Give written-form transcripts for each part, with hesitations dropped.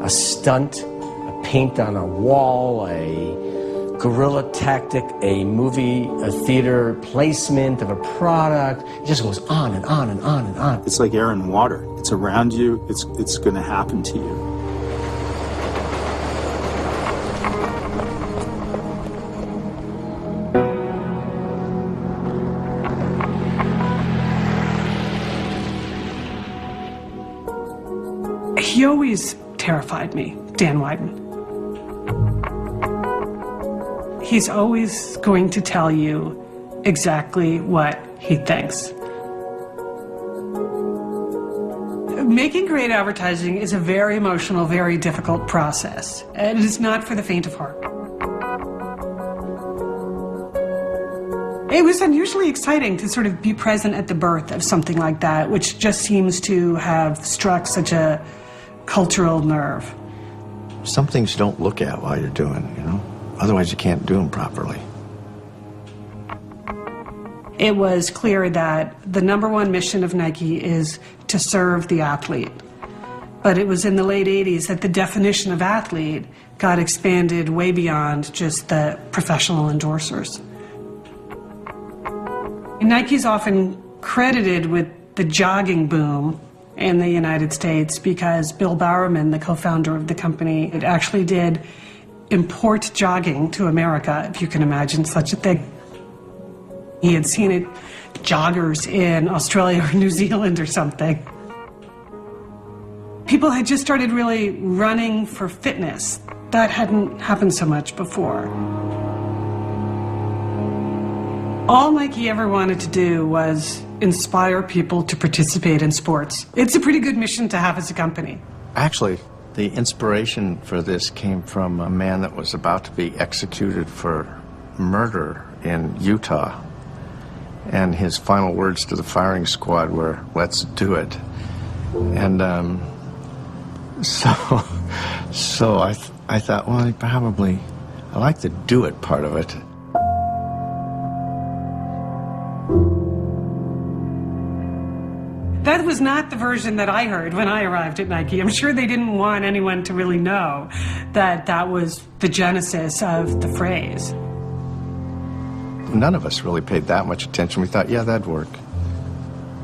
a stunt, a paint on a wall, a guerrilla tactic, a movie, a theater placement of a product. It just goes on and on and on and on. It's like air and water. It's around you. It's going to happen to you. He always terrified me, Dan Wieden. He's always going to tell you exactly what he thinks. Making great advertising is a very emotional, very difficult process. And it is not for the faint of heart. It was unusually exciting to sort of be present at the birth of something like that, which just seems to have struck such a cultural nerve. Some things you don't look at while you're doing, you know? Otherwise you can't do them properly. It was clear that the #1 mission of Nike is to serve the athlete. But it was in the late 80s that the definition of athlete got expanded way beyond just the professional endorsers. Nike's often credited with the jogging boom in the United States because Bill Bowerman, the co-founder of the company, it actually did import jogging to America, if you can imagine such a thing. He had seen it, joggers in Australia or New Zealand or something. People had just started really running for fitness. That hadn't happened so much before. All Nike ever wanted to do was inspire people to participate in sports. It's a pretty good mission to have as a company. Actually, the inspiration for this came from a man that was about to be executed for murder in Utah. And his final words to the firing squad were, "Let's do it." And so I thought, well, I like the do it part of it. That was not the version that I heard when I arrived at Nike. I'm sure they didn't want anyone to really know that that was the genesis of the phrase. None of us really paid that much attention. We thought, yeah, that'd work.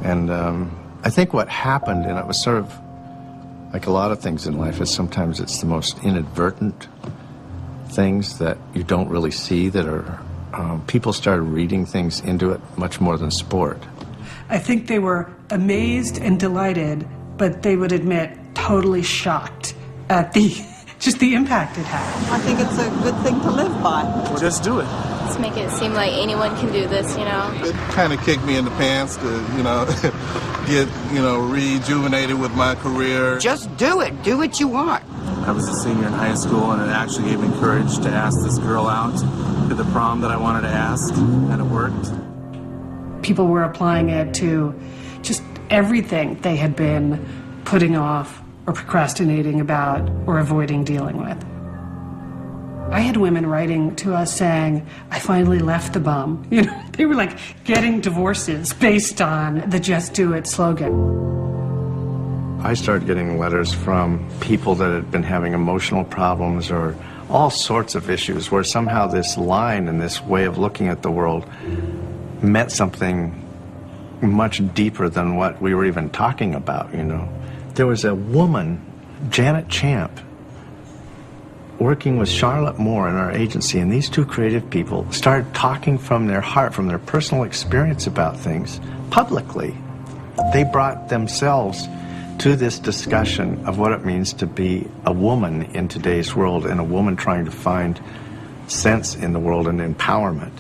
And I think what happened, and it was sort of like a lot of things in life, is sometimes it's the most inadvertent things that you don't really see that are, people started reading things into it much more than sport. I think they were amazed and delighted, but they would admit totally shocked at just the impact it had. I think it's a good thing to live by. Just do it. Let's make it seem like anyone can do this, you know. It kind of kicked me in the pants to, get, rejuvenated with my career. Just do it. Do what you want. I was a senior in high school, and it actually gave me courage to ask this girl out to the prom that I wanted to ask, and it worked. People were applying it to just everything they had been putting off or procrastinating about or avoiding dealing with. I had women writing to us saying, "I finally left the bum." They were like getting divorces based on the "Just Do It" slogan. I started getting letters from people that had been having emotional problems or all sorts of issues where somehow this line and this way of looking at the world meant something much deeper than what we were even talking about, There was a woman, Janet Champ, working with Charlotte Moore in our agency, and these two creative people started talking from their heart, from their personal experience about things, publicly. They brought themselves to this discussion of what it means to be a woman in today's world and a woman trying to find sense in the world and empowerment.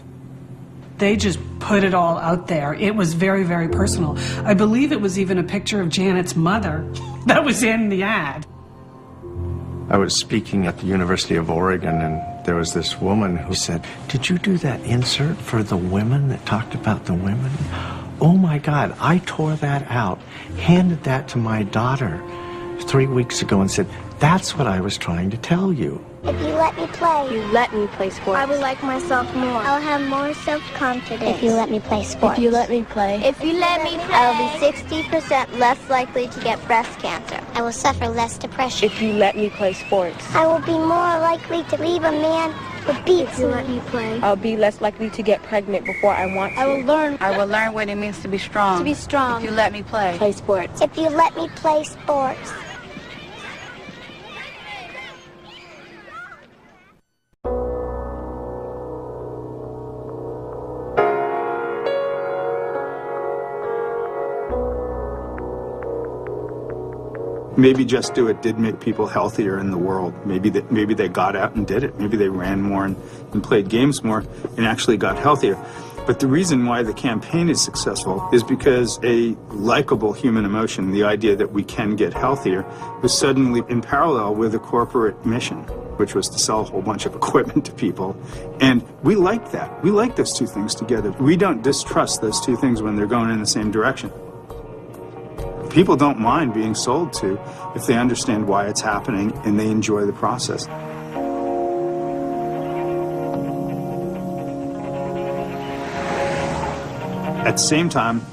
They just put it all out there. It was very, very personal. I believe it was even a picture of Janet's mother that was in the ad. I was speaking at the University of Oregon, and there was this woman who said, "Did you do that insert for the women that talked about the women? Oh my God, I tore that out, handed that to my daughter 3 weeks ago and said, that's what I was trying to tell you." If you let me play. You let me play sports. I will like myself more. I'll have more self-confidence. If you let me play sports. If you let me play. If you let me play. I'll be 60% less likely to get breast cancer. I will suffer less depression. If you let me play sports. I will be more likely to leave a man who beats me. Let me play. I'll be less likely to get pregnant before I want to. I will learn what it means to be strong. To be strong. If you let me play. Play sports. If you let me play sports. Maybe Just Do It did make people healthier in the world. Maybe they got out and did it. Maybe they ran more and played games more and actually got healthier. But the reason why the campaign is successful is because a likable human emotion, the idea that we can get healthier, was suddenly in parallel with a corporate mission, which was to sell a whole bunch of equipment to people. And we like that. We like those two things together. We don't distrust those two things when they're going in the same direction. People don't mind being sold to if they understand why it's happening and they enjoy the process. At the same time,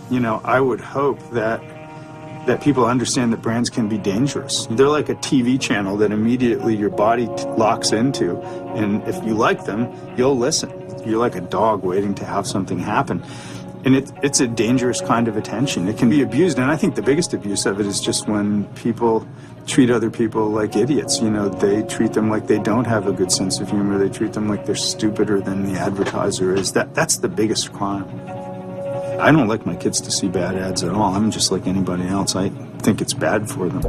I would hope that people understand that brands can be dangerous. They're like a TV channel that immediately your body locks into, and if you like them, you'll listen. You're like a dog waiting to have something happen. And it's a dangerous kind of attention. It can be abused, and I think the biggest abuse of it is just when people treat other people like idiots. They treat them like they don't have a good sense of humor. They treat them like they're stupider than the advertiser is. That's the biggest crime. I don't like my kids to see bad ads at all. I'm just like anybody else. I think it's bad for them.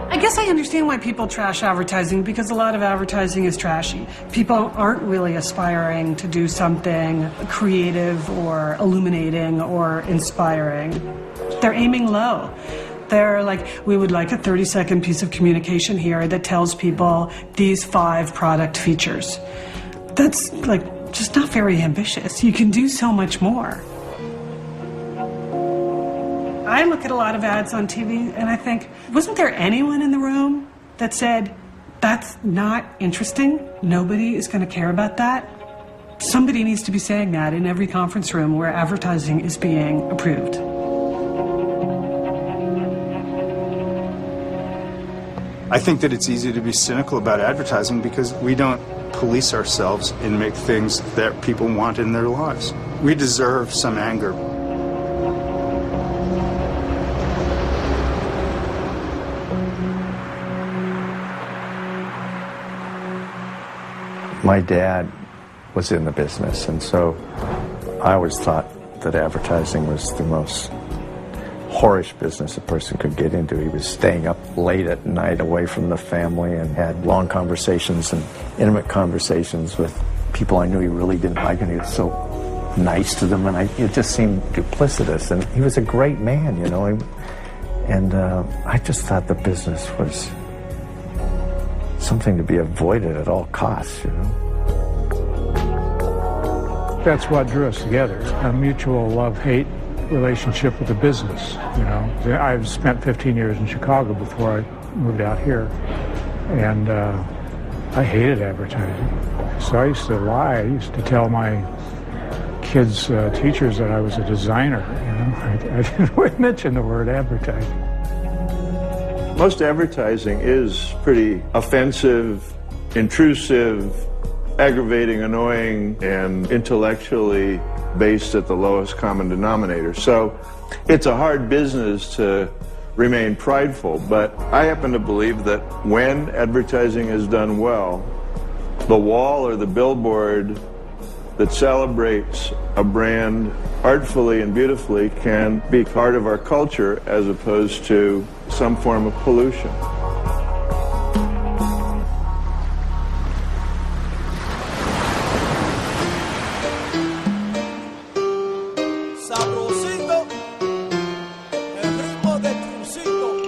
I guess I understand why people trash advertising, because a lot of advertising is trashy. People aren't really aspiring to do something creative or illuminating or inspiring. They're aiming low. They're like, we would like a 30-second piece of communication here that tells people these 5 product features. That's just not very ambitious. You can do so much more. I look at a lot of ads on TV and I think, wasn't there anyone in the room that said, that's not interesting? Nobody is going to care about that? Somebody needs to be saying that in every conference room where advertising is being approved. I think that it's easy to be cynical about advertising because we don't police ourselves and make things that people want in their lives. We deserve some anger. My dad was in the business, and so I always thought that advertising was the most whorish business a person could get into. He was staying up late at night away from the family and had long conversations and intimate conversations with people I knew he really didn't like, and he was so nice to them, and it just seemed duplicitous. And he was a great man, and I just thought the business was something to be avoided at all costs, That's what drew us together, a mutual love-hate relationship with the business, I've spent 15 years in Chicago before I moved out here, and I hated advertising. So I used to lie. I used to tell my kids' teachers that I was a designer, I didn't mention the word advertising. Most advertising is pretty offensive, intrusive, aggravating, annoying, and intellectually based at the lowest common denominator. So it's a hard business to remain prideful, but I happen to believe that when advertising is done well, the wall or the billboard that celebrates a brand artfully and beautifully can be part of our culture as opposed to some form of pollution.